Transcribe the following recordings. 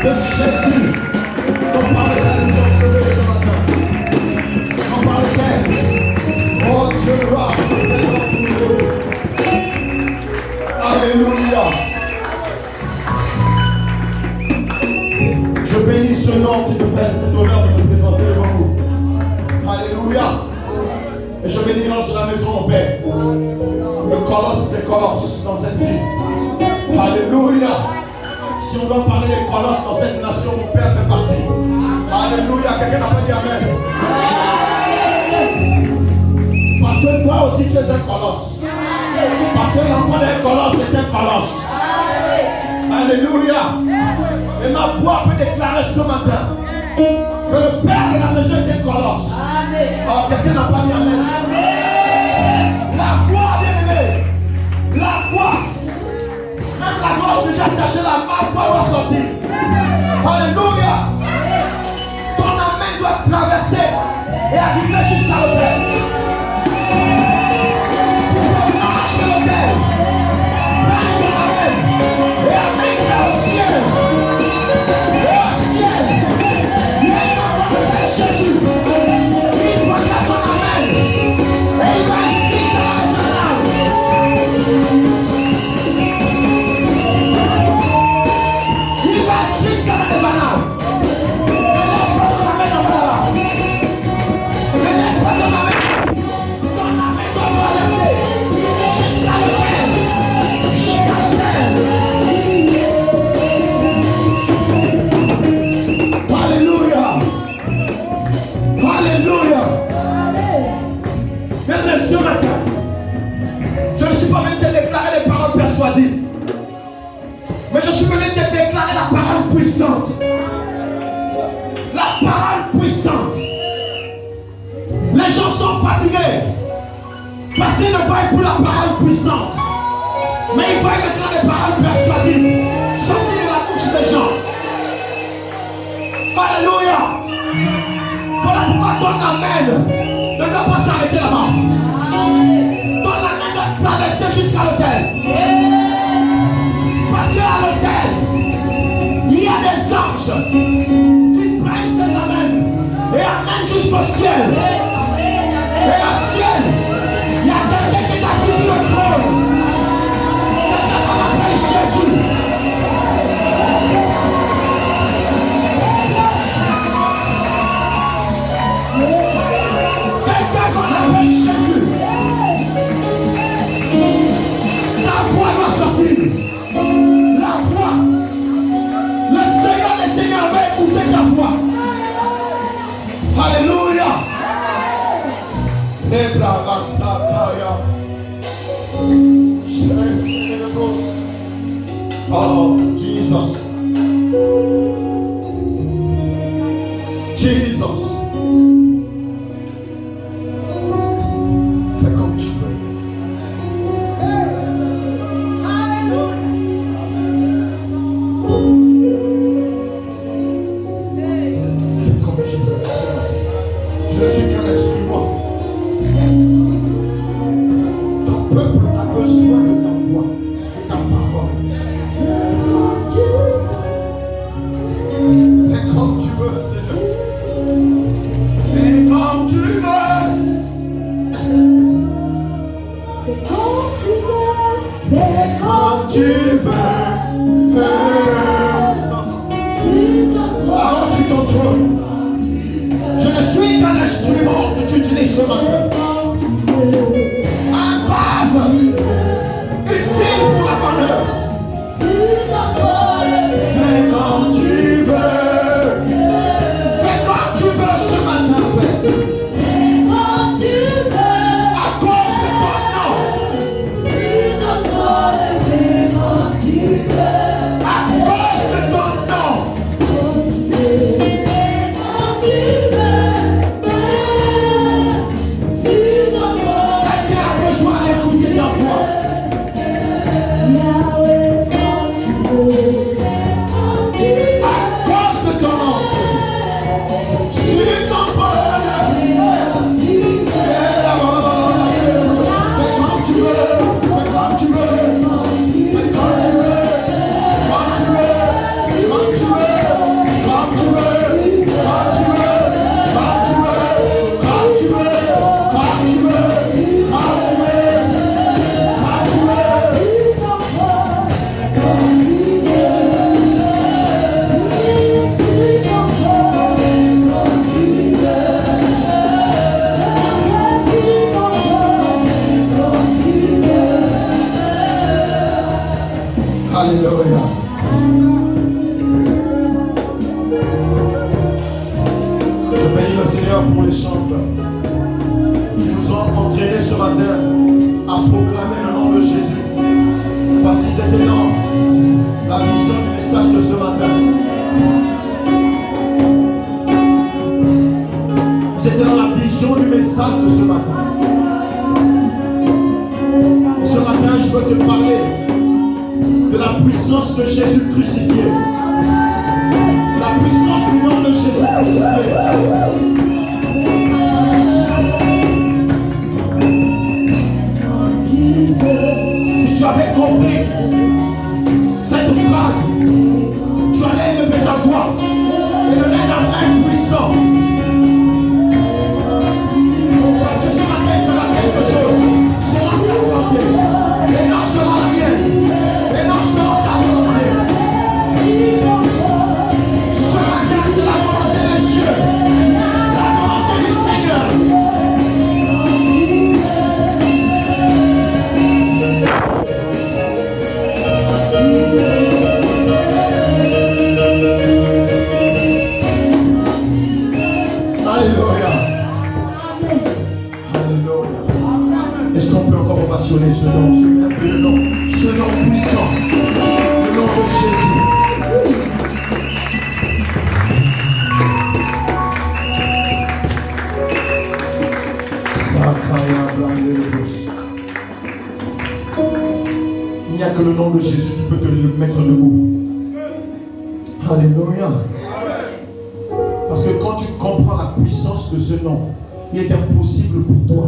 de Jésus. Non par lequel nous sommes sauvés ce matin. Non par lequel, oh Dieu, gloire, alléluia. Je bénis ce nom qui nous fait cet honneur de nous présenter devant vous. Alléluia. Et je bénis l'ange de la maison, mon Père. Le colosse des colosses dans cette vie. Alléluia. Si on doit parler des colosses dans cette nation, mon Père fait partie. Alléluia. Quelqu'un n'a pas dit Amen. Parce que toi aussi tu es un colosse. Parce que l'enfant d'un colosse est un colosse. Alléluia. Et ma voix peut déclarer ce matin que le Père de la maison est un colosse. Oh, quelqu'un n'a pas dit Amen. La foi, bien-aimé. La foi. Même la gorge déjà attachée, la main doit sortir. Alléluia. Ton Amen doit traverser et arriver jusqu'à l'autel. Tu dois lâcher l'autel. Lâche ton Amen. Et Amen, c'est au ciel. Et au ciel. Il est dans le Père Jésus. Il doit faire ton Amen. Et il va écrire ça dans les annales. Il va écrire ça dans les annales. Ne laisse pas ton Amen en bas. Ne laisse pas ton Amen. Ton Amen doit traverser jusqu'à l'autel. Jusqu'à l'autel. Alléluia. Alléluia. Même ce matin, je ne suis pas venu te déclarer des paroles persuasives, mais je suis venu te déclarer la parole puissante. La parole puissante. Les gens sont fatigués parce qu'ils ne voient plus la parole puissante, mais ils voient maintenant des paroles persuasives sortir de la bouche des gens. Alléluia. Voilà pourquoi ton Amen ne doit pas s'arrêter là-bas. Ton Amen doit traverser jusqu'à l'autel. Parce qu'à l'autel, il y a des anges qui prennent ces Amen et amènent jusqu'au ciel. Et au ciel, il y a quelqu'un qui est assis sur le trône. Quelqu'un qu'on appelle Jésus. J'étais dans la vision du message de ce matin. Et ce matin, je veux te parler de la puissance de Jésus crucifié. La puissance du nom de Jésus crucifié. Si tu avais compris cette phrase, tu allais lever ta voix et donner un amen puissant. Parce que ce matin, il fera quelque chose. Sera sa volonté. Et non sera la mienne. Et non sera ta volonté. Ce matin, c'est la volonté de Dieu. La volonté du Seigneur. Est-ce qu'on peut encore ovationner ce nom, ce merveilleux nom, ce nom puissant, le nom de Jésus. Il n'y a que le nom de Jésus qui peut te mettre debout. Alléluia. Parce que quand tu comprends la puissance de ce nom, il est impossible pour toi.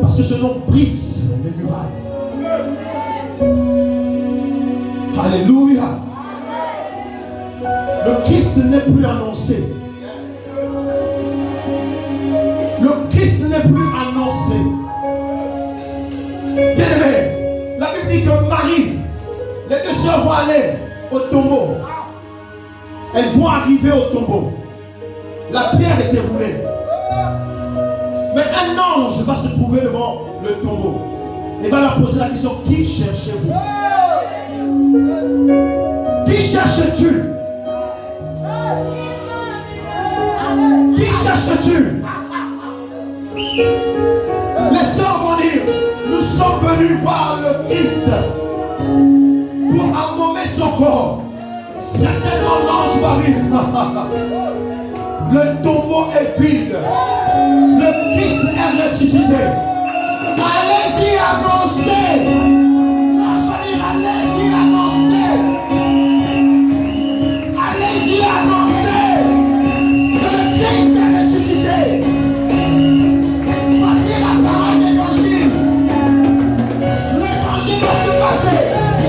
Parce que ce nom brise les murailles. Alléluia. Le Christ n'est plus annoncé. Le Christ n'est plus annoncé. Bien aimé, la Bible dit que Marie, les deux sœurs vont aller au tombeau. Elles vont arriver au tombeau. La pierre est déroulée. Mais un ange va se trouver devant le tombeau. Et va leur poser la question: qui cherchez-vous? Qui cherches-tu? Qui cherches-tu? Les sœurs vont dire: nous sommes venus voir le Christ pour embaumer son corps. Certainement l'ange va dire: le tombeau est vide. Le Christ est ressuscité. Allez-y annoncer. L'ange va dire: allez-y annoncer. Allez-y annoncer que le Christ est ressuscité. Voici la parole d'évangile. L'évangile va se passer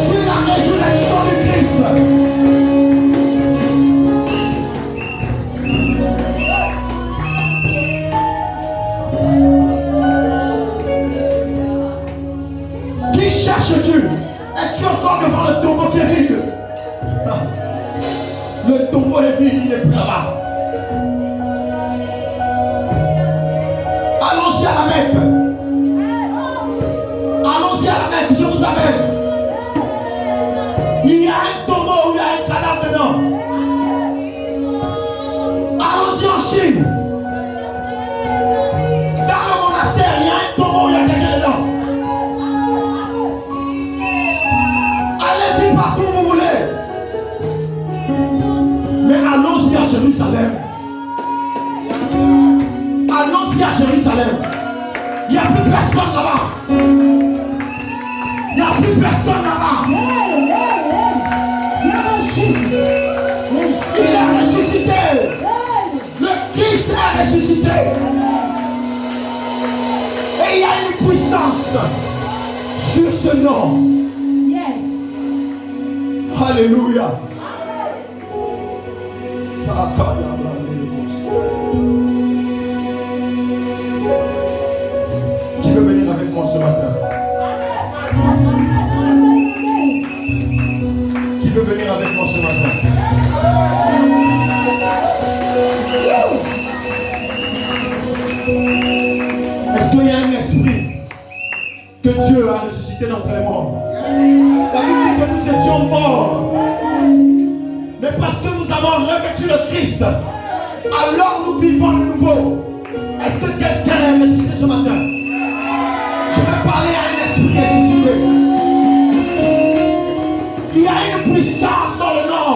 sur la résurrection du Christ. Cherches-tu? Es-tu encore devant le tombeau qui est vide? Le tombeau est vide, il n'est plus là-bas. Allons-y à la Mecque. Allons-y à la Mecque, je vous amène. Il y a un tombeau où il y a un cadavre dedans. Allons-y en Chine. Dans le monastère, il y a un tombeau où il y a quelqu'un dedans. Allez-y partout où vous voulez. Mais allons-y à Jérusalem. Allons-y à Jérusalem. Il n'y a plus personne là-bas. Il n'y a plus personne là-bas. Il est ressuscité. Le Christ est ressuscité. Et il y a une puissance sur ce nom. Alléluia. Qui veut venir avec moi ce matin? Qui veut venir avec moi ce matin? Est-ce qu'il y a un esprit que Dieu a ressuscité d'entre les morts? La Bible dit que nous étions morts, mais parce que nous avons revêtu le Christ, alors nous vivons de nouveau. Est-ce que quelqu'un est ressuscité ce matin? Je vais parler à un esprit ressuscité. Il y a une puissance dans le nom.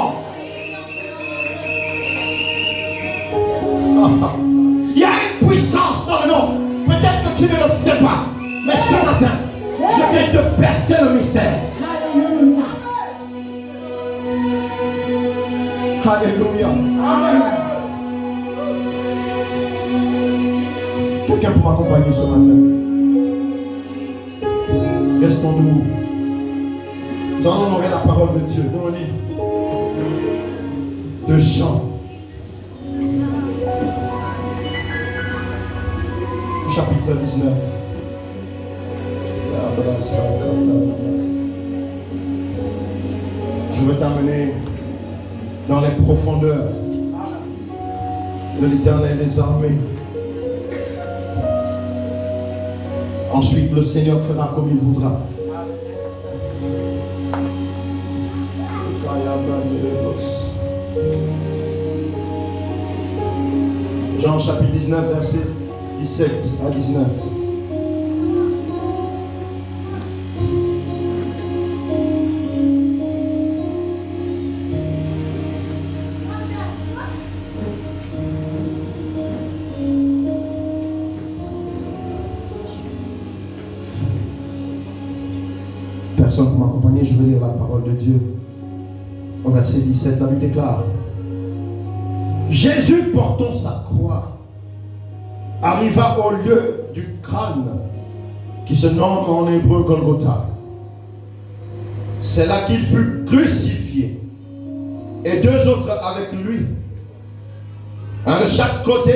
Alléluia. Quelqu'un pour m'accompagner ce matin. Restons debout. Nous allons honorer la parole de Dieu dans le livre de Jean. Chapitre 19. Je veux t'amener dans les profondeurs de l'Éternel des armées. Ensuite, le Seigneur fera comme il voudra. Jean chapitre 19, verset 17 à 19. Personne pour m'accompagner, je vais lire la parole de Dieu. Au verset 17, la Bible déclare: Jésus portant sa croix arriva au lieu du crâne qui se nomme en hébreu Golgotha. C'est là qu'il fut crucifié et deux autres avec lui, un de chaque côté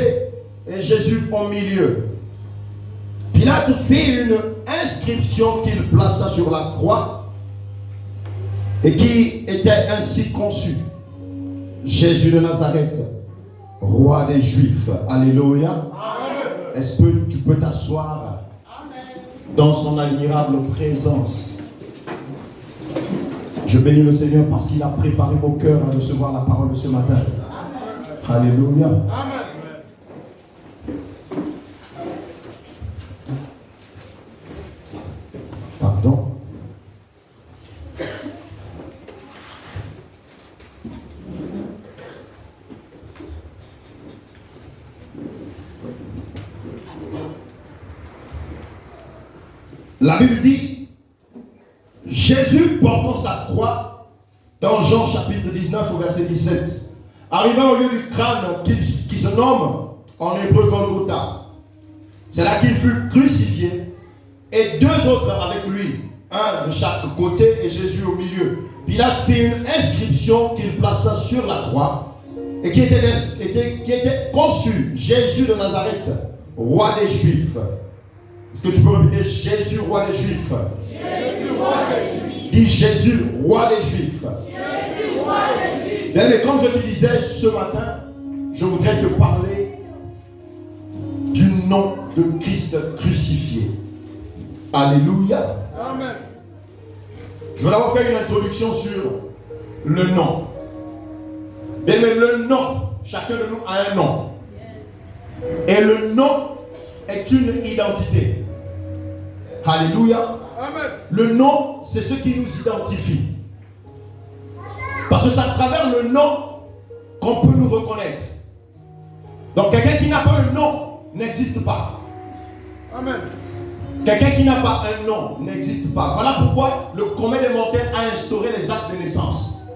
et Jésus au milieu. Pilate fit une inscription qu'il plaça sur la croix et qui était ainsi conçue: Jésus de Nazareth, roi des Juifs. Alléluia. Amen. Est-ce que tu peux t'asseoir dans son admirable présence? Je bénis le Seigneur parce qu'il a préparé vos cœurs à recevoir la parole de ce matin. Amen. Alléluia. Amen. Pardon. La Bible dit, Jésus portant sa croix, dans Jean chapitre 19 au verset 17, arrivant au lieu du crâne qui se nomme en hébreu Golgotha. C'est là qu'il fut crucifié et deux autres avec lui, un de chaque côté et Jésus au milieu. Pilate fit une inscription qu'il plaça sur la croix et qui était conçue: Jésus de Nazareth, roi des Juifs. Est-ce que tu peux répéter: Jésus, roi des Juifs? Jésus, roi des Juifs. Dis: Jésus, roi des Juifs. Jésus, roi des Juifs. Bien, mais comme je te disais ce matin, je voudrais te parler du nom de Christ crucifié. Alléluia. Amen. Je vais d'abord faire une introduction sur le nom. Bien, mais le nom, chacun de nous a un nom. Et le nom est une identité. Alléluia. Amen. Le nom, c'est ce qui nous identifie. Parce que c'est à travers le nom qu'on peut nous reconnaître. Donc quelqu'un qui n'a pas un nom n'existe pas. Amen. Quelqu'un qui n'a pas un nom n'existe pas. Voilà pourquoi le commun des mortels a instauré les actes de naissance.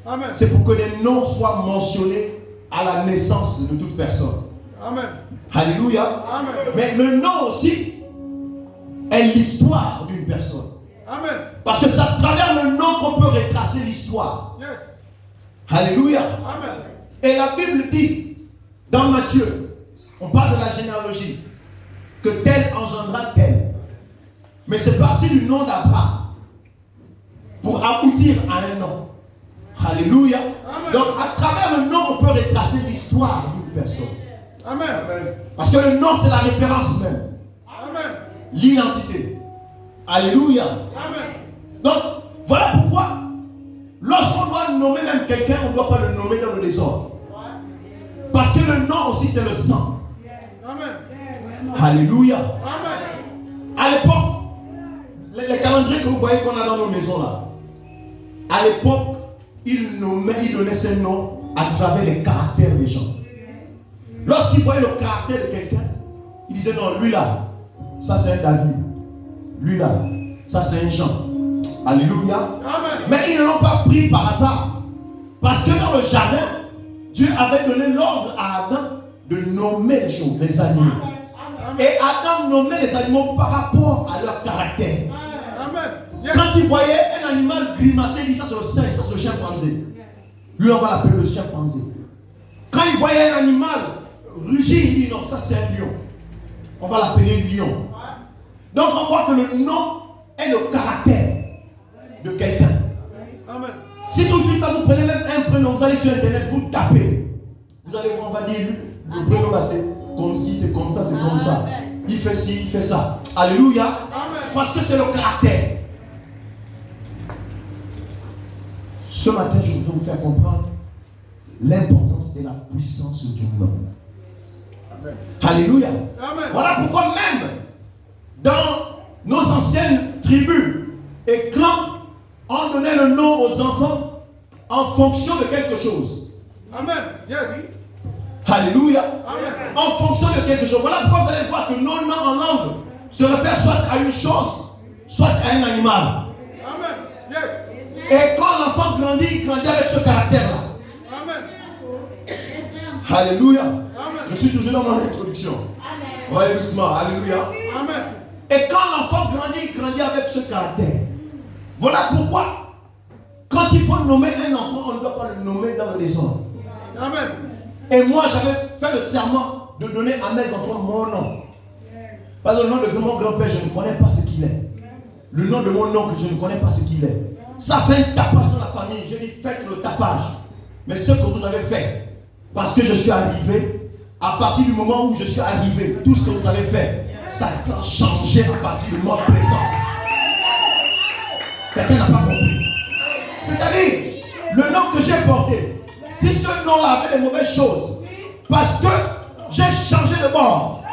Amen. C'est pour que les noms soient mentionnés à la naissance de toute personne. Amen. Alléluia. Amen. Mais le nom aussi est l'histoire d'une personne. Amen. Parce que c'est à travers le nom qu'on peut retracer l'histoire. Yes. Alléluia. Amen. Et la Bible dit dans Matthieu, on parle de la généalogie, que tel engendra tel. Mais c'est parti du nom d'Abraham pour aboutir à un nom. Alléluia. Amen. Donc à travers le nom, on peut retracer l'histoire d'une personne. Amen. Parce que le nom, c'est la référence même. Amen. L'identité. Alléluia. Amen. Donc, voilà pourquoi, lorsqu'on doit nommer même quelqu'un, on ne doit pas le nommer dans le désordre. Parce que le nom aussi, c'est le sang. Amen. Alléluia. Amen. À l'époque, les calendriers que vous voyez qu'on a dans nos maisons là, à l'époque, ils donnaient ces noms à travers les caractères des gens. Lorsqu'ils voyaient le caractère de quelqu'un, ils disaient: non, lui là, ça c'est un David. Lui là, ça c'est un Jean. Alléluia. Amen. Mais ils ne l'ont pas pris par hasard. Parce que dans le jardin, Dieu avait donné l'ordre à Adam de nommer les choses, les animaux. Et Adam nommait les animaux par rapport à leur caractère. Quand il voyait un animal grimacer, il dit ça c'est le singe, ça c'est le chimpanzé. Lui on va l'appeler le chimpanzé. Quand il voyait un animal rugir, il dit non, ça c'est un lion. On va l'appeler lion. Donc on voit que le nom est le caractère de quelqu'un. Si tout de suite vous prenez même un prénom, vous allez sur internet, vous tapez. Vous allez voir, on va dire le prénom là c'est comme ci, c'est comme ça, c'est comme ça. Il fait ci, il fait ça. Alléluia. Parce que c'est le caractère. Ce matin, je voudrais vous faire comprendre l'importance et la puissance du nom. Amen. Alléluia. Amen. Voilà pourquoi même dans nos anciennes tribus et clans, on donnait le nom aux enfants en fonction de quelque chose. Amen. Yes. Alléluia. Amen. En fonction de quelque chose. Voilà pourquoi vous allez voir que nos noms en langue se réfèrent soit à une chose, soit à un animal. Amen. Yes. Et quand l'enfant grandit, il grandit avec ce caractère-là. Amen. Alléluia. Amen. Je suis toujours dans mon introduction. On va aller doucement. Alléluia. Amen. Et quand l'enfant grandit, il grandit avec ce caractère. Voilà pourquoi, quand il faut nommer un enfant, on ne doit pas le nommer dans le désordre. Amen. Et moi, j'avais fait le serment de donner à mes enfants mon nom. Parce que le nom de mon grand-père, je ne connais pas ce qu'il est. Le nom de mon oncle, je ne connais pas ce qu'il est. Ça fait un tapage dans la famille. Je dis faites le tapage. Mais ce que vous avez fait, parce que je suis arrivé, à partir du moment où je suis arrivé, tout ce que vous avez fait, ça s'est changé à partir de ma présence. Quelqu'un n'a pas compris. C'est-à-dire, le nom que j'ai porté, si ce nom-là avait de mauvaises choses, parce que j'ai changé de bord,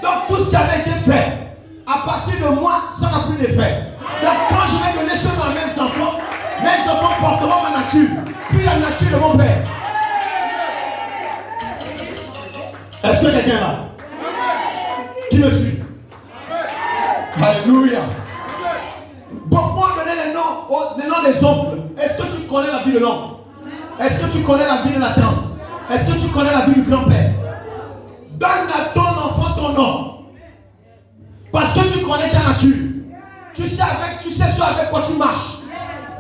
donc tout ce qui avait été fait, à partir de moi, ça n'a plus d'effet. Donc quand je vais donner ce nom à mes enfants porteront ma nature, puis la nature de mon père. Est-ce que quelqu'un là? Qui me suit? Alléluia. Beaucoup ont donné les noms des oncles. Est-ce que tu connais la vie de l'oncle? Est-ce que tu connais la vie de la tante? Est-ce que tu connais la vie du grand-père? Donne à ton enfant ton nom. Parce que tu connais ta nature. Tu sais ce avec quoi tu marches.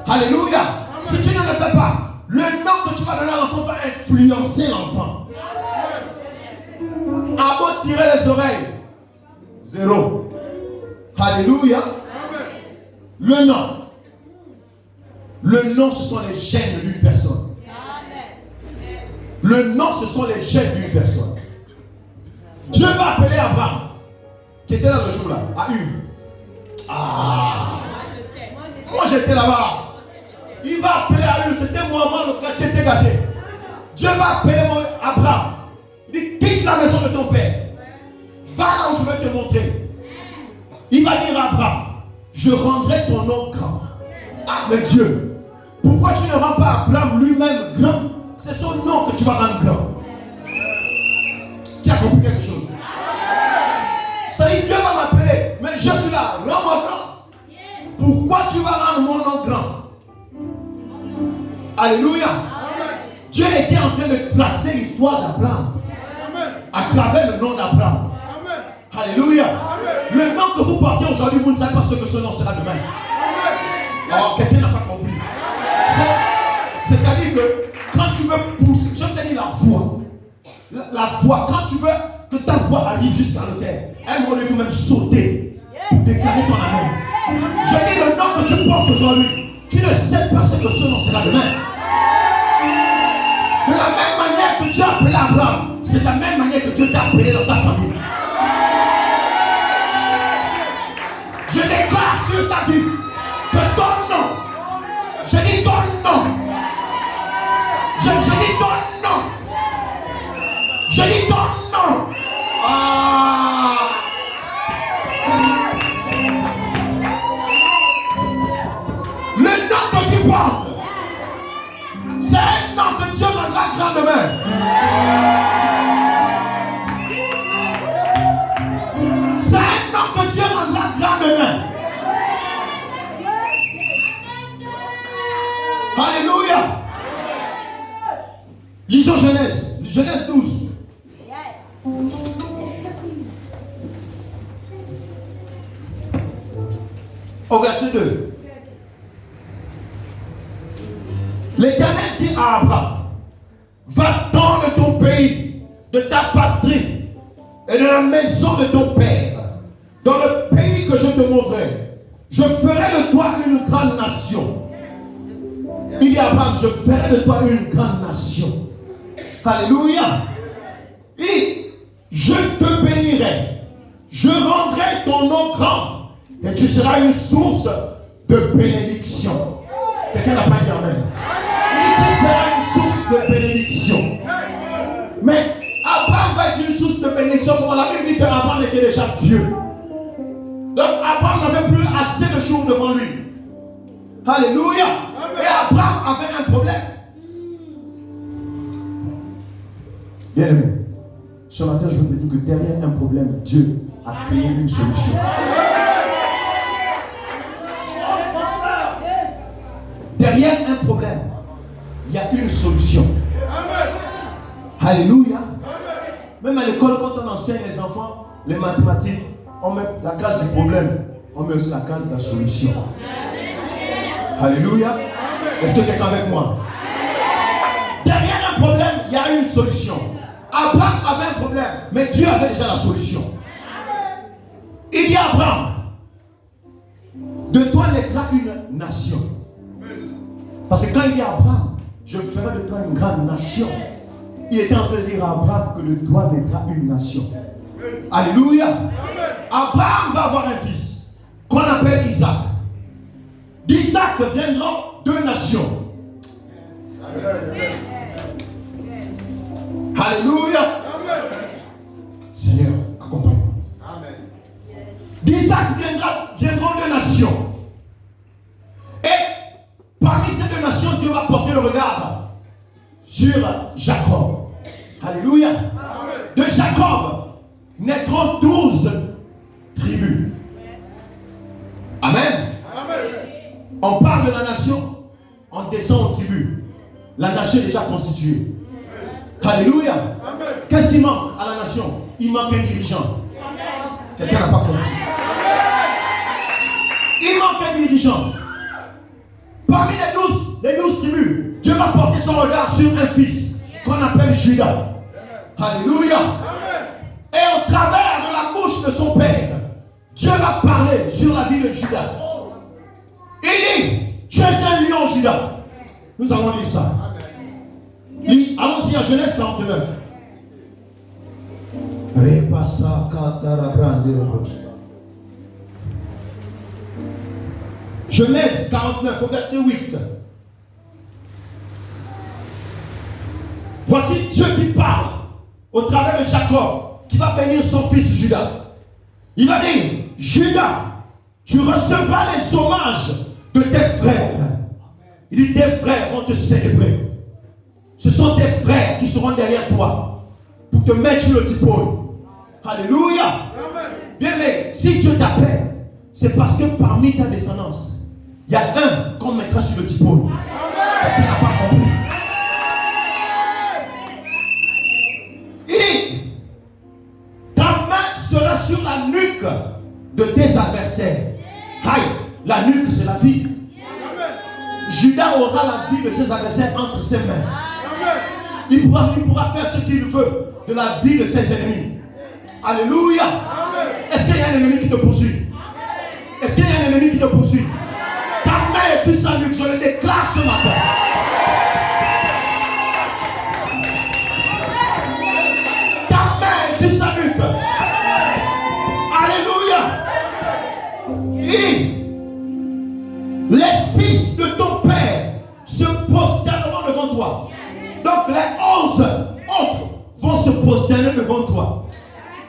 Alléluia. Si tu ne le fais pas, le nom que tu vas donner à l'enfant va influencer l'enfant. À beau tirer les oreilles, zéro. Alléluia. Le nom. Le nom, ce sont les gènes d'une personne. Le nom, ce sont les gènes d'une personne. Dieu va appeler Abraham, qui était là le jour-là, à Ur. Moi j'étais là-bas. Il va appeler à Ur, c'était moi, le quartier était gâté. Dieu va appeler Abraham. Il dit, quitte la maison de ton père. Va là où je vais te montrer. Il va dire à Abraham, je rendrai ton nom grand. Ah, mais Dieu, pourquoi tu ne rends pas Abraham lui-même grand? C'est son nom que tu vas rendre grand. Qui a compris quelque chose? Ça dit, Dieu va m'appeler, mais je suis là, rends-moi grand. Pourquoi tu vas rendre mon nom grand? Alléluia. Dieu était en train de tracer l'histoire d'Abraham à travers le nom d'Abraham. Alléluia. Le nom que vous portez aujourd'hui, vous ne savez pas ce que ce nom sera demain. Alors, quelqu'un n'a pas compris. C'est-à-dire que quand tu veux pousser, je sais dire la foi. La foi, quand tu veux que ta voix arrive jusqu'à la terre, à un moment donné, il faut même sauter pour déclarer ton amour. Je dis le nom que tu portes aujourd'hui, tu ne sais pas ce que ce nom sera demain. De la même manière que tu as appelé Abraham, c'est de la même manière que Dieu t'a appelé dans ta famille. Je déclare sur ta vie que ton nom, je dis ton nom, je dis ton nom, je dis ton nom. Le nom que tu portes, c'est un nom que Dieu rendra grand demain. C'est un nom que Dieu rendra grand demain. Alléluia. Lisons Genèse. Genèse 12. Au verset 2. L'Éternel dit à Abraham, va-t'en de ton pays, de ta patrie et de la maison de ton père, dans le pays que je te montrerai. Je ferai de toi une grande nation. Il dit à Abraham, je ferai de toi une grande nation. Alléluia. Il dit, je te bénirai, je rendrai ton nom grand, et tu seras une source de bénédiction. Quelqu'un n'a pas dit amen. Il dit, tu seras une source de bénédiction. Mais Abraham va être une source de bénédiction. Comme la Bible dit qu'Abraham était déjà vieux. Donc Abraham n'avait plus assez de jours devant lui. Alléluia. Et Abraham avait un problème. Bien aimé, ce matin je vous dis que derrière un problème, Dieu a créé une solution. Derrière un problème, il y a une solution. Alléluia. Même à l'école, quand on enseigne les enfants les mathématiques, on met la case du problème, on met aussi la case de la solution. Alléluia. Est-ce que quelqu'un est avec moi? Derrière un problème, il y a une solution. Abraham avait un problème, mais Dieu avait déjà la solution. Il dit à Abraham, de toi naîtra une nation. Parce que quand il dit à Abraham, je ferai de toi une grande nation, il était en train de dire à Abraham que de toi naîtra une nation. Alléluia. Abraham va avoir un fils qu'on appelle Isaac. D'Isaac viendront deux nations. Alléluia. Seigneur, accompagne-moi. D'Isaac viendront deux nations. Et parmi ces deux nations, Dieu va porter le regard sur Jacob. Alléluia. De Jacob naîtront 12 tribus. Amen. On parle de la nation, on descend aux tribus. La nation est déjà constituée. Alléluia. Qu'est-ce qui manque à la nation? Il manque un dirigeant. Quelqu'un n'a pas compris. Il manque un dirigeant. Parmi les 12 tribus, Dieu va porter son regard sur un fils qu'on appelle Judas. Alléluia. Et au travers de la bouche de son père, Dieu va parler sur la vie de Judas. Il dit, tu es un lion, Judas. Nous allons lire ça. Allons-y à Genèse 49. Genèse 49 au verset 8. Voici Dieu qui parle au travers de Jacob, qui va bénir son fils Judas. Il va dire, Judas, tu recevras les hommages de tes frères. Il dit, tes frères vont te célébrer. Ce sont tes frères qui seront derrière toi pour te mettre sur le diplôme. Alléluia. Bien, mais si Dieu t'appelle, c'est parce que parmi ta descendance, il y a un qu'on mettra sur le diplôme. Tu n'as pas compris. Il dit, ta main sera sur la nuque de tes adversaires. Aïe, la nuque c'est la vie. Judas aura la vie de ses adversaires entre ses mains. Il pourra faire ce qu'il veut de la vie de ses ennemis. Alléluia. Est-ce qu'il y a un ennemi qui te poursuit? Est-ce qu'il y a un ennemi qui te poursuit? Ta main est sur sa nuque, je le déclare ce matin. Ta main est sur sa nuque. Alléluia. Et les fils de ton père se prosterneront devant toi. Donc les 11 autres vont se prosterner devant toi.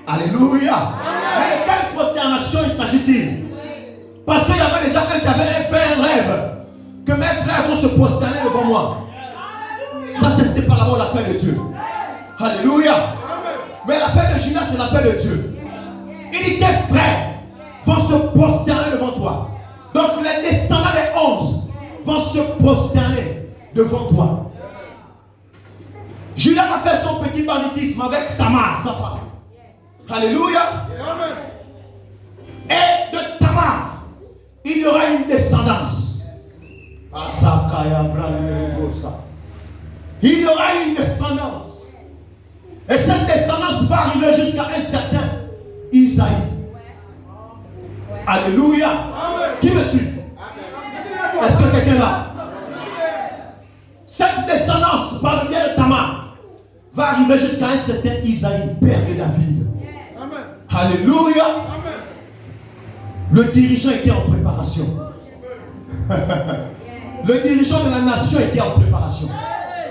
Alléluia. Mais de quelle prosternation il s'agit-il? Parce qu'il y avait déjà un qui avait fait un rêve que mes frères vont se prosterner devant moi. Ça, c'était pas d'abord l'affaire de Dieu. Alléluia. Mais l'affaire de Judas, c'est l'affaire de Dieu. Il dit, tes frères vont se prosterner devant toi. Donc les descendants des 11 vont se prosterner devant toi. Judas a fait son petit banditisme avec Tamar, sa femme. Alléluia. Et de Tamar, il y aura une descendance. Il y aura une descendance. Et cette descendance va arriver jusqu'à un certain Isaïe. Alléluia. Qui me suit? Est-ce que quelqu'un est là? Cette descendance, par le biais de Tamar, va arriver jusqu'à un certain Isaïe, père de David. Alléluia. Le dirigeant était en préparation. Le dirigeant de la nation était en préparation.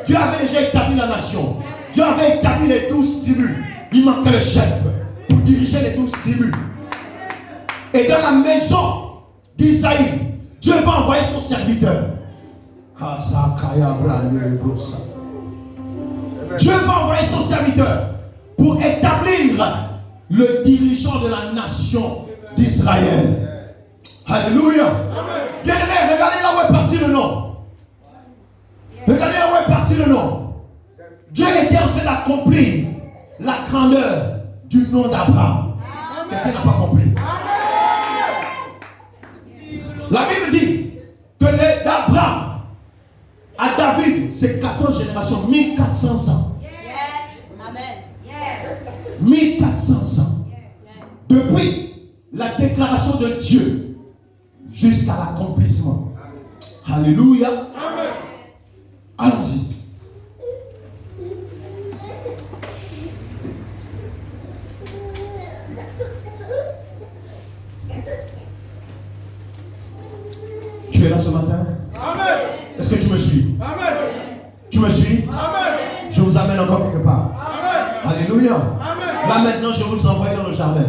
Dieu avait déjà établi la nation. Dieu avait établi les 12 tribus. Il manquait le chef pour diriger les 12 tribus. Et dans la maison d'Isaïe, Dieu va envoyer son serviteur. Dieu va envoyer son serviteur pour établir le dirigeant de la nation d'Israël. Alléluia. Bien aimé, regardez là où est parti le nom. Regardez là où est parti le nom. Dieu était en train d'accomplir la grandeur du nom d'Abraham. Quelqu'un n'a pas compris. La Bible dit que d'Abraham à David, c'est 14 générations, 1400 ans. Amen. 1400 ans. Depuis la déclaration de Dieu jusqu'à l'accomplissement. Alléluia. Allons-y. Tu es là ce matin? Amen. Est-ce que tu me suis? Amen. Tu me suis? Amen. Je vous amène encore quelque part. Amen. Alléluia. Amen. Là maintenant, je vous envoie dans le jardin.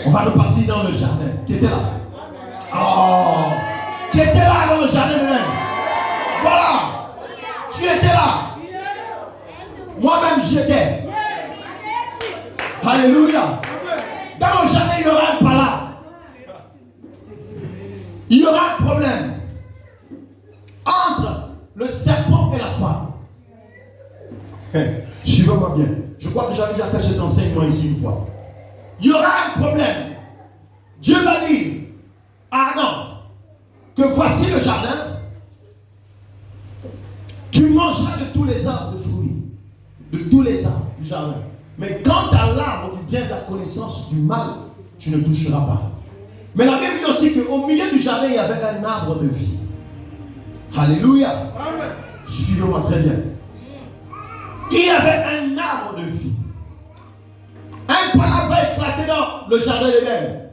On va repartir dans le jardin. Qui était là? Oh! Qui était là dans le jardin de l'Inde? Voilà! Tu étais là. Moi-même, j'y étais. Alléluia. Dans le jardin, il y aura un palace. Il y aura un problème entre le serpent et la femme. Suivez-moi bien. Je crois que j'avais déjà fait cet enseignement ici une fois. Il y aura un problème. Dieu va dire à Adam que voici le jardin. Tu mangeras de tous les arbres de fruits, de tous les arbres du jardin. Mais quant à l'arbre du bien de la connaissance du mal, tu ne toucheras pas. Mais la Bible dit aussi qu'au milieu du jardin, il y avait un arbre de vie. Alléluia. Amen. Suivez-moi très bien. Il y avait un arbre de vie. Un palace va éclater dans le jardin d'Éden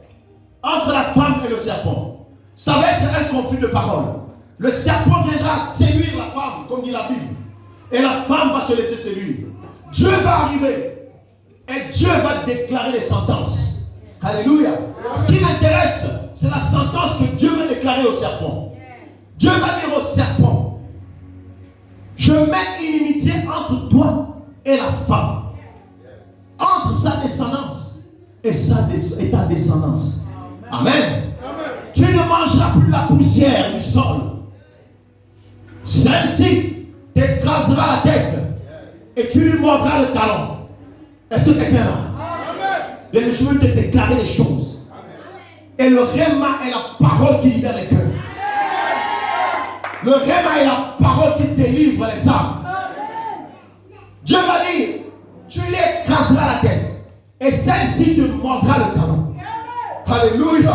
entre la femme et le serpent. Ça va être un conflit de paroles. Le serpent viendra séduire la femme, comme dit la Bible. Et la femme va se laisser séduire. Dieu va arriver. Et Dieu va déclarer les sentences. Alléluia. Ce qui m'intéresse, c'est la sentence que Dieu va déclarer au serpent. Dieu va dire au serpent, je mets une inimitié entre toi et la femme, entre sa descendance et ta descendance. Amen. Tu ne mangeras plus la poussière du sol. Celle-ci t'écrasera la tête et tu lui mordras le talon. Est-ce que quelqu'un là? Et je veux te déclarer les choses. Et le réma est la parole qui libère les cœurs. Le réma est la parole qui délivre les âmes. Dieu va dire, tu lui écraseras la tête. Et celle-ci te mordra le talon. Alléluia.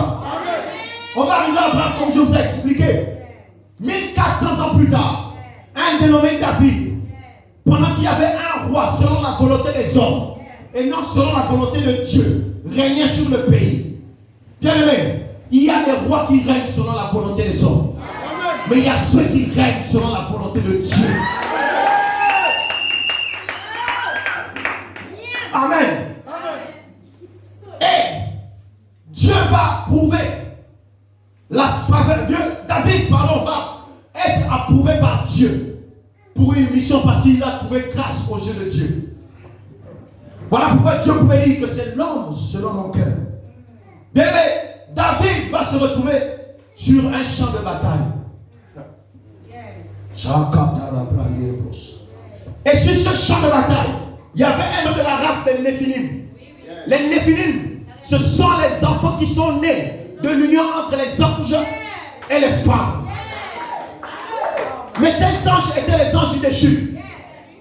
On va arriver à Abraham comme je vous ai expliqué. 1400 ans plus tard, un dénommé David, pendant qu'il y avait un roi selon la volonté des hommes, et non selon la volonté de Dieu, régnait sur le pays. Bien aimé, il y a des rois qui règnent selon la volonté des hommes. Mais il y a ceux qui règnent selon la volonté de Dieu. Amen. Et Dieu va prouver la faveur. David, va être approuvé par Dieu pour une mission parce qu'il a trouvé grâce aux yeux de Dieu. Voilà pourquoi Dieu pouvait dire que c'est l'homme selon mon cœur. Bien, mais David va se retrouver sur un champ de bataille. Et sur ce champ de bataille, il y avait un homme de la race des Néphilim. Les Néphilim, ce sont les enfants qui sont nés de l'union entre les anges et les femmes. Mais ces anges étaient les anges déchus.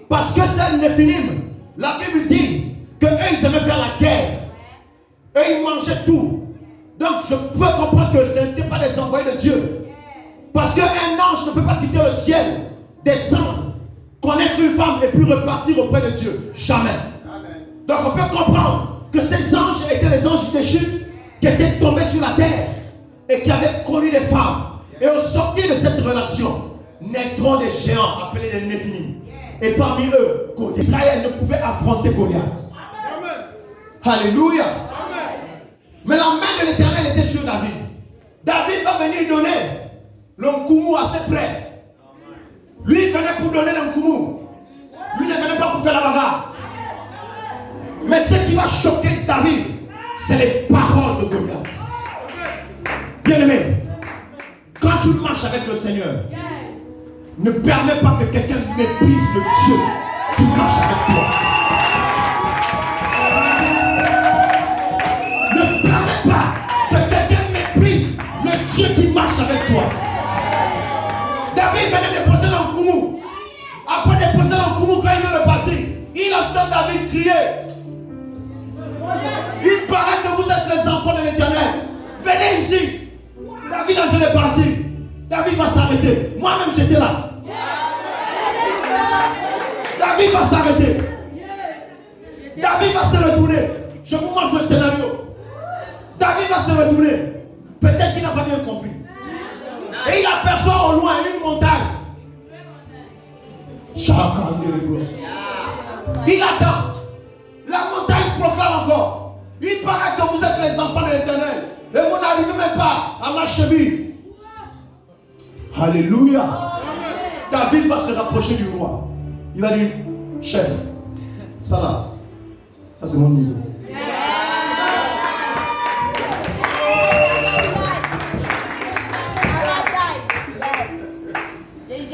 Parce que ces Néphilim, la Bible dit qu'eux, ils aimaient faire la guerre. Et ils mangeaient tout. Donc je peux comprendre que ce n'étaient pas des envoyés de Dieu. Parce qu'un ange ne peut pas quitter le ciel, descendre, connaître une femme et puis repartir auprès de Dieu. Jamais. Amen. Donc on peut comprendre que ces anges étaient les anges déchus qui étaient tombés sur la terre et qui avaient connu des femmes. Et au sortir de cette relation, naîtront des géants appelés les Néphilim. Et parmi eux, Israël ne pouvait affronter Goliath. Amen. Alléluia. Amen. Mais la main de l'Éternel était sur David. David va venir donner l'onkoumou à ses frères. Lui, il venait pour donner l'onkoumou. Lui ne venait pas pour faire la bagarre. Mais ce qui va choquer David, c'est les paroles de Goliath. Bien-aimé, quand tu marches avec le Seigneur, ne permets pas que quelqu'un méprise le Dieu qui marche avec toi. Ne permets pas que quelqu'un méprise le Dieu qui marche avec toi. David venait déposer l'onkoumou. Après déposer l'onkoumou, quand il veut repartir, il entend David crier. Il paraît que vous êtes les enfants de l'Éternel. Venez ici. David est en train de partir. David va s'arrêter. Moi-même j'étais là. David va s'arrêter. David va se retourner. Je vous montre le scénario. David va se retourner. Peut-être qu'il n'a pas bien compris. Et il aperçoit au loin une montagne. Il attend. La montagne proclame encore. Il paraît que vous êtes les enfants de l'Éternel. Et vous n'arrivez même pas à ma cheville. Alléluia. David va se rapprocher du roi. Il va dire, chef, ça là, ça c'est mon niveau.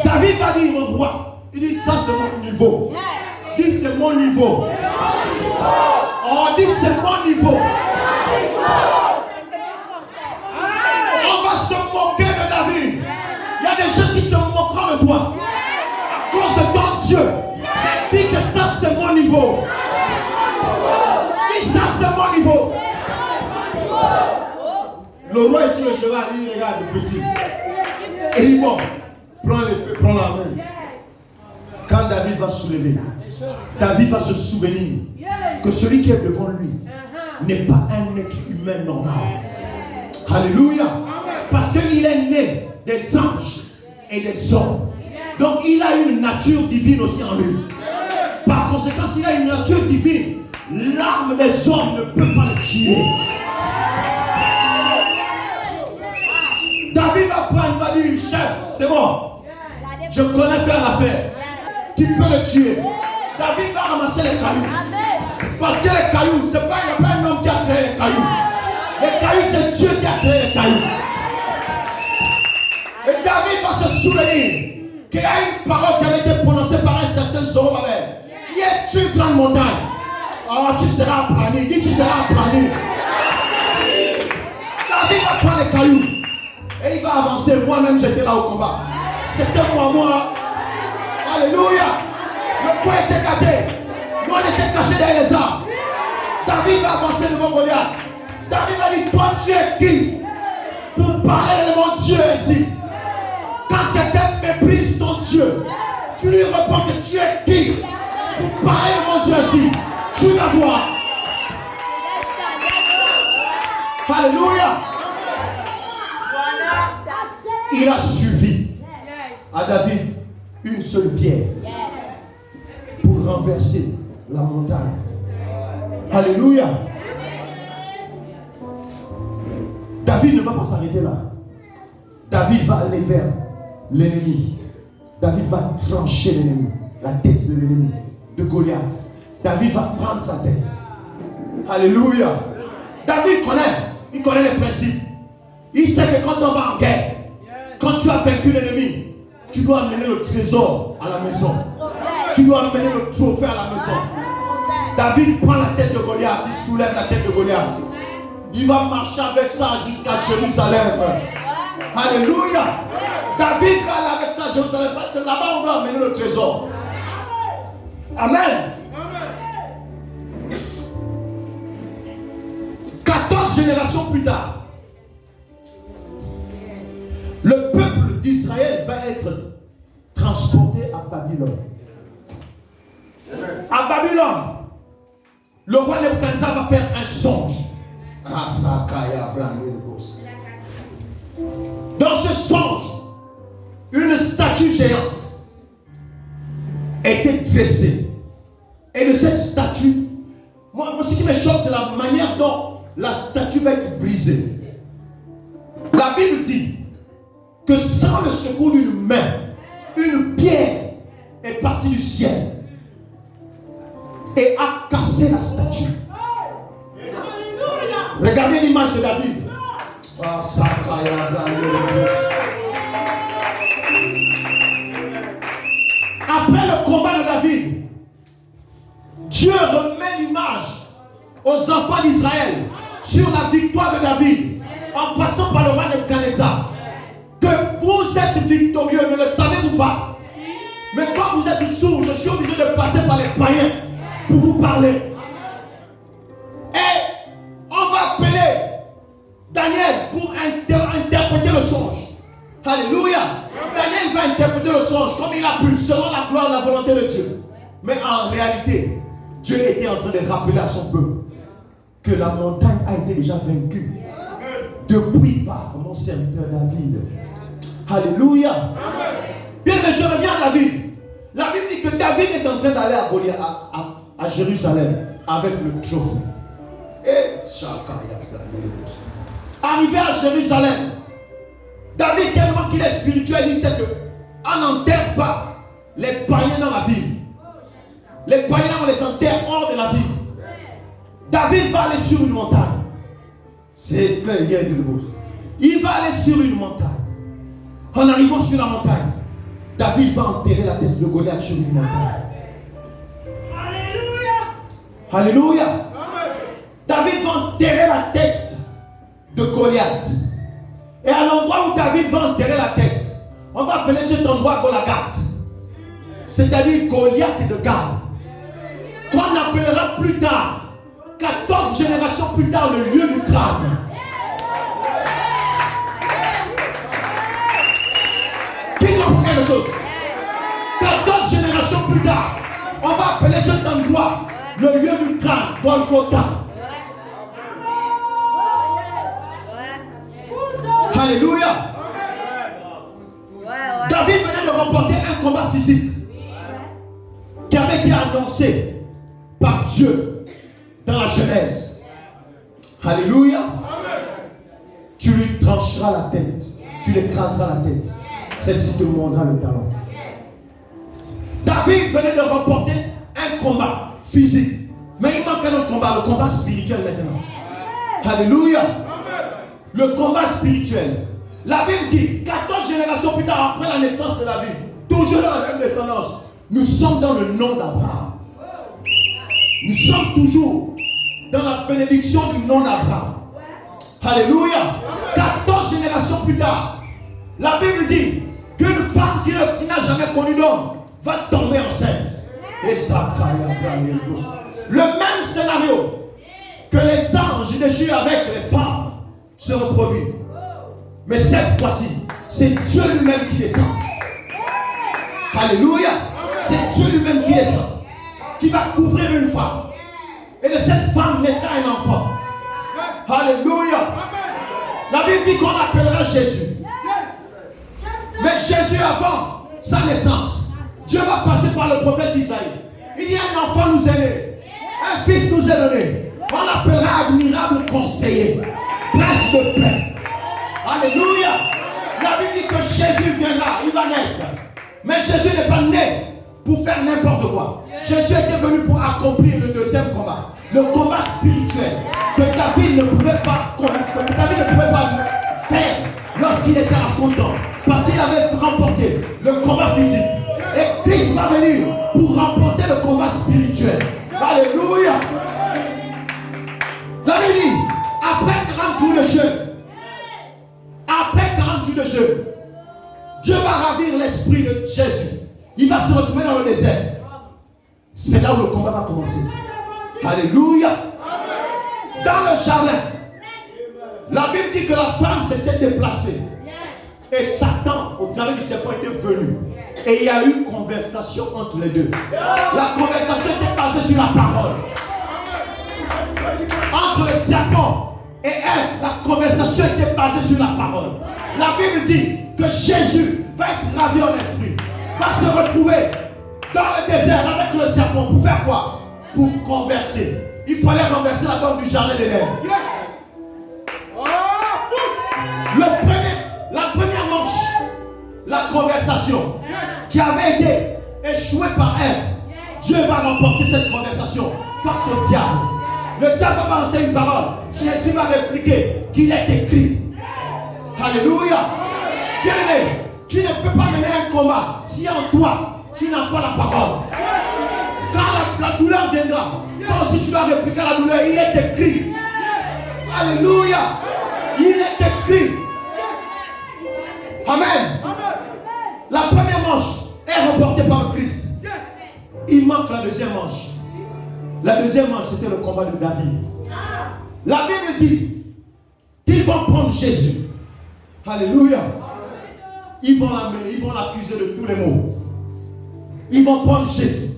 David va dire au roi, il dit, ça c'est mon niveau. Il dit, c'est mon niveau. Oh, dit, c'est mon niveau. On va se moquer de David. Il y a des gens qui se moqueront de toi à cause de ton Dieu. Dis que ça c'est mon niveau. Dis ça c'est mon niveau. Le roi est sur le cheval, il regarde le petit. Et il dit bon, prends la main. Quand David va soulever, David va se souvenir que celui qui est devant lui n'est pas un être humain normal. Alléluia. Parce qu'il est né des anges et des hommes. Donc il a une nature divine aussi en lui. Par conséquent, s'il a une nature divine, l'arme des hommes ne peut pas le tuer. David va prendre, va dire, chef, c'est bon. Je connais faire l'affaire. Qui peut le tuer? David va ramasser les cailloux. Parce que les cailloux, il n'y a pas un homme qui a créé les cailloux. Les cailloux, c'est Dieu qui a créé les cailloux. Et David va se souvenir qu'il y a une parole qui avait été prononcée par un certain Zorobabel. Qui est une grande montagne? Oh, tu seras aplani. Dis, tu seras aplani. David va prendre les cailloux. Et il va avancer. Moi-même, j'étais là au combat. C'était moi. Alléluia. Le point était gâté. Moi, on était caché derrière les arbres. David va avancer devant Goliath. David va dire, toi, tu es qui pour parler de mon Dieu ici? Quand quelqu'un méprise ton Dieu, tu lui réponds que tu es qui pour parler de mon Dieu ici? Tu vas voir. Alléluia. Il a suffi à David une seule pierre pour renverser la montagne. Alléluia. David ne va pas s'arrêter là. David va aller vers l'ennemi. David va trancher l'ennemi, la tête de l'ennemi, de Goliath. David va prendre sa tête. Alléluia. David il connaît les principes. Il sait que quand on va en guerre, quand tu as vaincu l'ennemi, tu dois amener le trésor à la maison. Tu dois amener le trophée à la maison. David prend la tête de Goliath, il soulève la tête de Goliath. Il va marcher avec ça jusqu'à Jérusalem. Alléluia. David va aller avec ça à Jérusalem parce que là-bas on va amener le trésor. Amen. 14 générations plus tard, le peuple d'Israël va être transporté à Babylone. À Babylone, le roi Nebuchadnezzar va faire un songe. Dans ce songe, une statue géante était dressée. Et de cette statue, moi ce qui me choque, c'est la manière dont la statue va être brisée. La Bible dit que sans le secours d'une main, une pierre est partie du ciel et a cassé la statue. Regardez l'image de David. Après le combat de David, Dieu remet l'image aux enfants d'Israël sur la victoire de David en passant par le roi Nebuchadnezzar. Que vous êtes victorieux, ne le savez-vous pas? Mais quand vous êtes sourds, je suis obligé de passer par les païens pour vous parler. Et on va appeler Daniel pour interpréter le songe. Alléluia. Daniel va interpréter le songe comme il a pu, selon la gloire et la volonté de Dieu. Mais en réalité, Dieu était en train de rappeler à son peuple que la montagne a été déjà vaincue depuis par mon serviteur David. Alléluia. Bien, mais je reviens à David. La Bible dit que David est en train d'aller à Jérusalem avec le trophée. Et arrivé à Jérusalem, David, tellement qu'il est spirituel, il sait qu'on n'enterre pas les païens dans la ville. Les païens, on les enterre hors de la ville. David va aller sur une montagne. C'est plein hier de beau. Il va aller sur une montagne. En arrivant sur la montagne, David va enterrer la tête de Goliath sur une montagne. Alléluia. Alléluia. David va enterrer la tête de Goliath. Et à l'endroit où David va enterrer la tête, on va appeler cet endroit Golaghat. C'est-à-dire Goliath de Gath. Qu'on appellera plus tard, 14 générations plus tard, le lieu du crâne. Qui comprend quelque chose? 14 générations plus tard, on va appeler cet endroit le lieu du crâne, Golgotha. Alléluia. David venait de remporter un combat physique qui avait été annoncé par Dieu dans la Genèse. Alléluia. Tu lui trancheras la tête, tu l'écraseras la tête, celle-ci te mordra le talon. David venait de remporter un combat physique, mais il manque un autre combat, le combat spirituel maintenant. Alléluia. Le combat spirituel. La Bible dit, 14 générations plus tard, après la naissance de David, toujours dans la même descendance, nous sommes dans le nom d'Abraham. Nous sommes toujours dans la bénédiction du nom d'Abraham. Alléluia. 14 générations plus tard, la Bible dit qu'une femme qui n'a jamais connu d'homme va tomber enceinte. Et ça, le même scénario que les anges de Dieu avec les femmes se reproduit. Mais cette fois-ci, c'est Dieu lui-même qui descend. Alléluia. C'est Dieu lui-même qui descend, qui va couvrir une femme. Et de cette femme naîtra un enfant. Alléluia. La Bible dit qu'on appellera Jésus. Mais Jésus, avant sa naissance, Dieu va passer par le prophète Isaïe. Il y a un enfant nous est né, un fils nous est donné. On l'appellera admirable conseiller, prince de paix. Alléluia. La Bible dit que Jésus viendra, il va naître. Mais Jésus n'est pas né pour faire n'importe quoi. Jésus était venu pour accomplir le deuxième combat, le combat spirituel que David ne pouvait pas faire lorsqu'il était à son temps, parce qu'il avait remporté le combat physique. Et Christ va venir pour remporter le combat spirituel. Alléluia. La Bible dit, après 40 jours de jeûne, après 40 jours de jeûne, Dieu va ravir l'esprit de Jésus. Il va se retrouver dans le désert. C'est là où le combat va commencer. Alléluia. Dans le jardin, la Bible dit que la femme s'était déplacée. Et Satan, au travers du serpent, était venu. Et il y a eu une conversation entre les deux. La conversation était basée sur la parole. Entre le serpent et elle, la conversation était basée sur la parole. La Bible dit que Jésus va être ravi en esprit, va se retrouver dans le désert avec le serpent. Pour faire quoi? Pour converser. Il fallait renverser la porte du jardin d'Éden. La première manche, la conversation qui avait été échouée par elle, Dieu va remporter cette conversation face au diable. Le diable va balancer une parole. Jésus va répliquer qu'il est écrit. Alléluia. Bien-aimé, tu ne peux pas mener un combat si en toi tu n'as pas la parole. Quand la douleur viendra, toi aussi tu dois répliquer à la douleur. Il est écrit. Alléluia. Il est écrit. Amen. La première manche est remportée par le Christ. Il manque la deuxième manche. La deuxième manche, c'était le combat de David. La Bible dit qu'ils vont prendre Jésus. Alléluia. Ils vont l'amener, ils vont l'accuser de tous les maux. Ils vont prendre Jésus.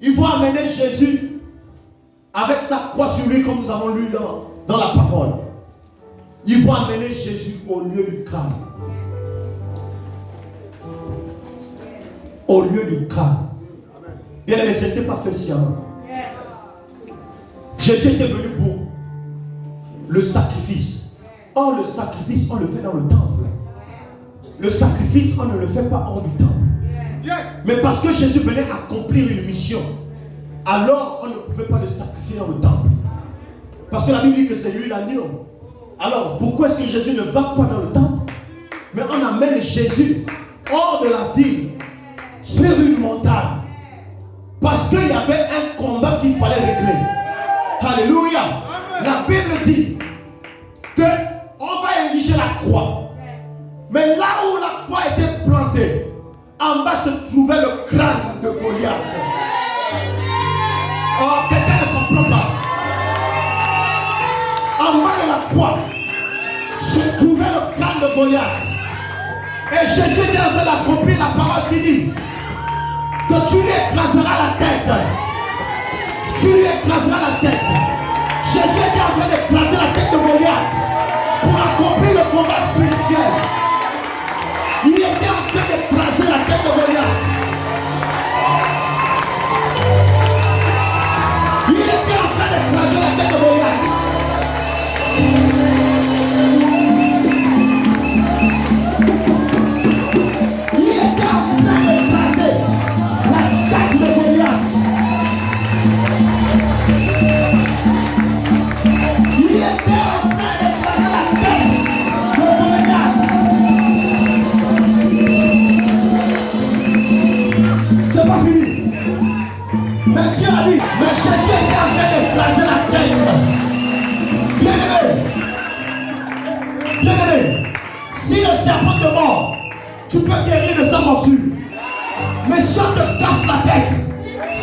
Ils vont amener Jésus avec sa croix sur lui, comme nous avons lu dans la parole. Ils vont amener Jésus au lieu du crâne. Au lieu du crâne. Bien, mais ce n'était pas fait sciemment. Jésus était venu pour le sacrifice. Or, le sacrifice, on le fait dans le temple. Le sacrifice, on ne le fait pas hors du temple. Mais parce que Jésus venait accomplir une mission, alors on ne pouvait pas le sacrifier dans le temple. Parce que la Bible dit que c'est lui l'agneau. Alors, pourquoi est-ce que Jésus ne va pas dans le temple? Mais on amène Jésus hors de la ville, sur une montagne. Parce qu'il y avait un combat qu'il fallait régler. Alléluia. La Bible dit qu'on va ériger la croix. Mais là où la croix était plantée, en bas se trouvait le crâne de Goliath. Oh, quelqu'un ne comprend pas. En bas de la croix se trouvait le crâne de Goliath. Et Jésus était en train d'accomplir la parole qui dit que tu lui écraseras la tête. Tu lui écraseras la tête. Jésus était en train d'écraser la tête de Goliath pour accomplir le combat spirituel. Il était en train d'écraser la tête de Goliath. Il était en train d'écraser la tête de Goliath. Il était en train d'écraser la tête de Goliath. Il était en train d'écraser la tête de Goliath. C'est pas fini. Mais Dieu a dit, mais Jésus était en train d'écraser la tête. Bien-aimé, bien-aimé, si le serpent te mord, tu peux guérir de sa morsure. Mais si on te casse la tête,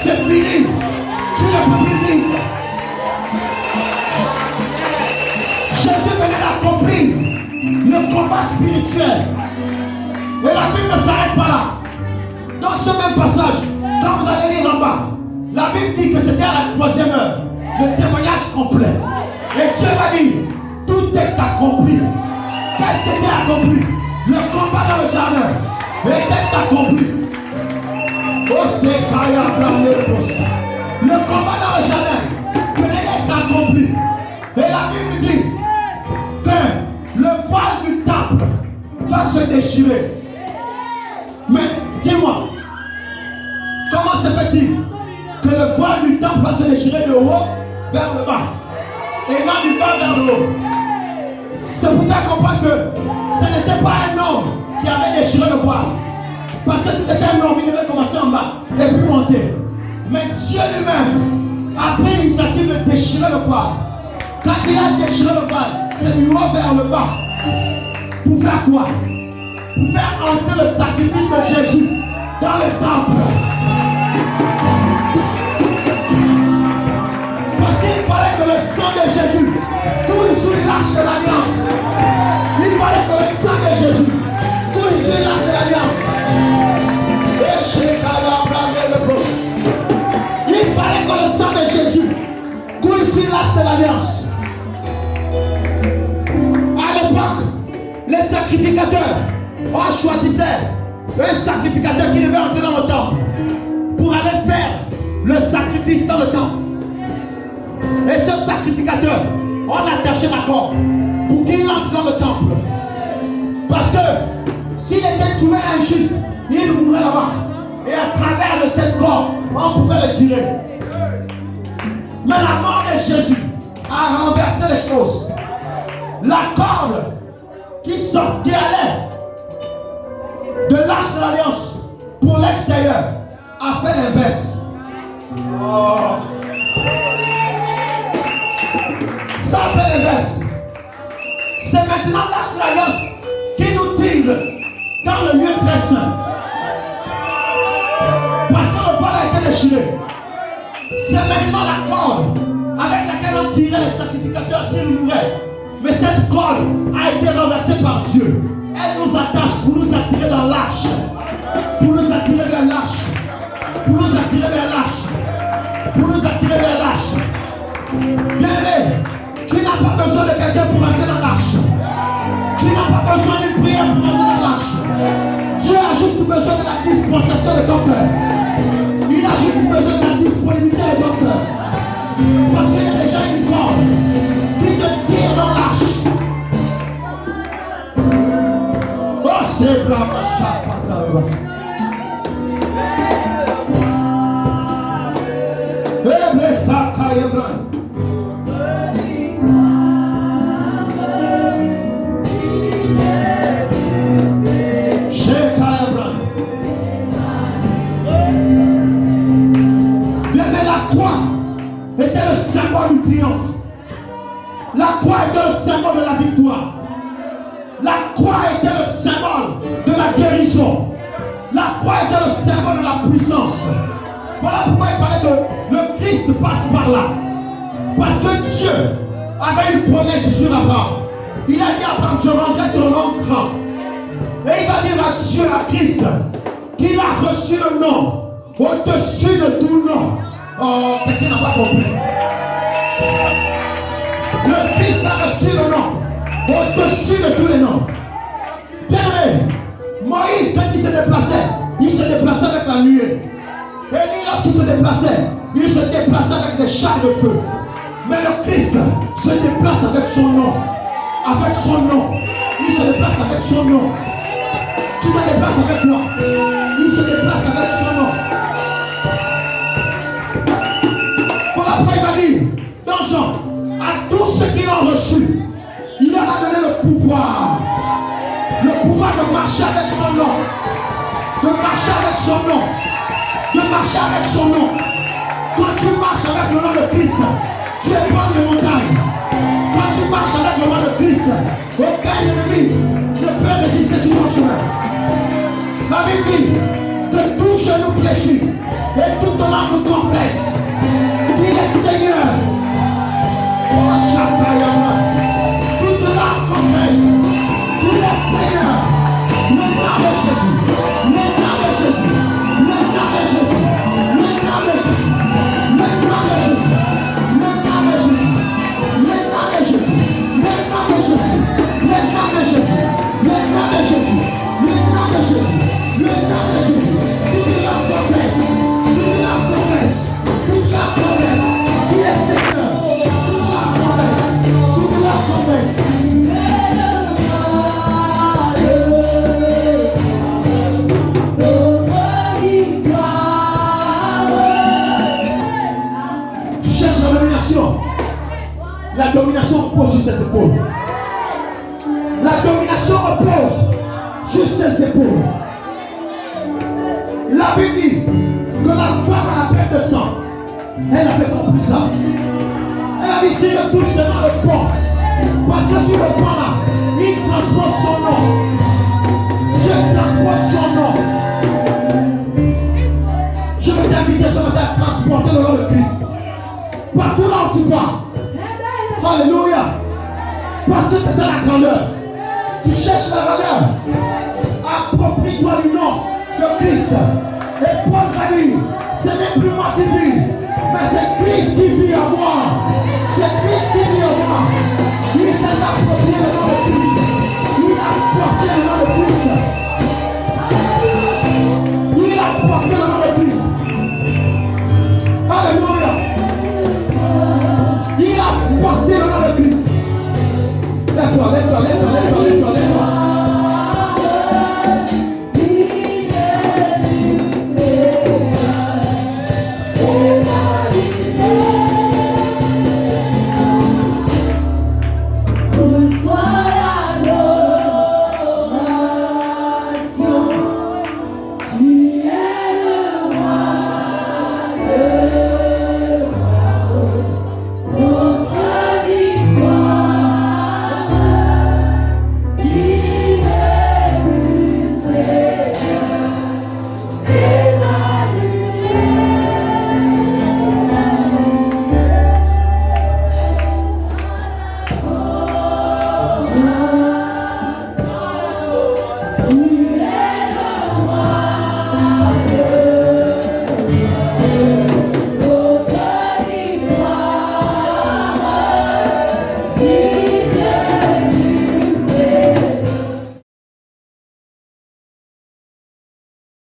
c'est fini. Tu ne peux plus vivre. Jésus venait d'accomplir le combat spirituel. Et la Bible ne s'arrête pas là. Dans ce même passage, quand vous allez lire en bas, la Bible dit que c'était à la 3e heure, le témoignage complet. Et Dieu va dire, tout est accompli. Qu'est-ce qui était accompli? Le combat dans le jardin était accompli. Le combat dans le jardin venait d'être accompli. Et la Bible dit que le voile du temple va se déchirer. Mais dis-moi, comment se fait-il que le voile du temple va se déchirer de haut vers le bas et non du bas vers le haut? C'est pour faire comprendre que ce n'était pas un homme qui avait déchiré le voile. Parce que si c'était un homme, il devait commencer en bas et puis monter. Mais Dieu lui-même a pris l'initiative de déchirer le voile. Quand il a déchiré le voile, c'est du haut vers le bas. Pour faire quoi? Pour faire entrer le sacrifice de Jésus dans le temple. Parce qu'il fallait que le sang de Jésus coule sous l'arche de l'alliance. Il fallait que le sang de Jésus coule sous l'arche de l'alliance. Il fallait que le sang de Jésus coule sur l'arche de l'alliance. À l'époque, les sacrificateurs, on choisissait un sacrificateur qui devait entrer dans le temple pour aller faire le sacrifice dans le temple. Et ce sacrificateur, on attachait la corde pour qu'il entre dans le temple. Parce que s'il était trouvé injuste, il mourrait là-bas. Et à travers de cette corde, on pouvait le tirer. Mais la mort de Jésus a renversé les choses. La corde qui allait de l'arche de l'alliance pour l'extérieur a fait l'inverse. Oh. Ça a fait l'inverse. C'est maintenant l'arche de l'alliance qui nous tire dans le lieu très saint. Parce que le voile a été déchiré. C'est maintenant la corde avec laquelle on tirait les sacrificateurs s'ils mouraient. Mais cette corde a été renversée par Dieu. Elle nous attache pour nous attirer dans l'arche. Pour nous attirer vers l'arche. Pour nous attirer vers l'arche. Pour nous attirer vers l'arche. Bien-aimé, tu n'as pas besoin de quelqu'un pour entrer dans l'arche. Tu n'as pas besoin d'une prière pour entrer dans l'arche. Dieu a juste besoin de la dispensation de ton cœur. Il a juste besoin de la disponibilité de ton cœur. Parce qu'il y a déjà une corde qui te tire dans l'arche. Oh, c'est blanc, était le symbole du triomphe. La croix était le symbole de la victoire. La croix était le symbole de la guérison. La croix était le symbole de la puissance. Voilà pourquoi il fallait que le Christ passe par là. Parce que Dieu avait une promesse sur Abraham. Il a dit à Abraham, je rendrai ton nom grand. Et il va dire à Dieu, à Christ, qu'il a reçu le nom au-dessus de tout nom. Oh, quelqu'un n'a pas compris. Le Christ a reçu le nom au-dessus de tous les noms. Bien, Moïse, quand il se déplaçait avec la nuée. Élie, lorsqu'il se déplaçait, il se déplaçait avec des chars de feu. Mais le Christ se déplace avec son nom. Avec son nom. Il se déplace avec son nom. Tu te déplaces avec moi. Il se déplace avec son nom. Après il va dire dans Jean, à tous ceux qui l'ont reçu, il leur a donné le pouvoir de marcher avec son nom, de marcher avec son nom, de marcher avec son nom. Quand tu marches avec le nom de Christ, tu épaules les montagnes. Quand tu marches avec le nom de Christ, aucun ennemi ne peut résister sur ton chemin. La Bible dit que tout genou fléchit et toute langue confesse. Il est Seigneur. Oh, Chakayama. Toute l'âme confesse. Il est Seigneur. Le nom de Jésus. Le nom de Jésus. Le nom de Jésus. Le nom de Jésus. Le nom de Jésus. Le nom de Jésus. Le nom de Jésus. Le nom de Jésus. Le nom de Jésus. Le nom de Jésus. Le nom de Jésus. Le nom de Jésus. Toute l'âme confesse. Toute l'âme confesse. Toute l'âme confesse. Il est Seigneur. Toute l'âme confesse. Toute l'âme confesse. Tu cherches la domination. La domination repose sur ses épaules. La domination repose sur ses épaules. La Bible dit de sang. Elle avait compris ça. Elle a dit, si je touche seulement le pont, parce que sur le pont là, il transporte son nom. Je transporte son nom. Je veux t'inviter ce matin à transporter le nom de Christ. Partout là où tu vas. Alléluia. Parce que c'est ça la grandeur. Tu cherches la grandeur. Approprie-toi du nom de Christ. Et Paul va dire, ce n'est plus moi qui vis, mais c'est Christ qui vit en moi. C'est Christ qui vit en moi. Il s'est approprié le nom de Christ. Il a porté le nom de Christ. Il a porté le nom de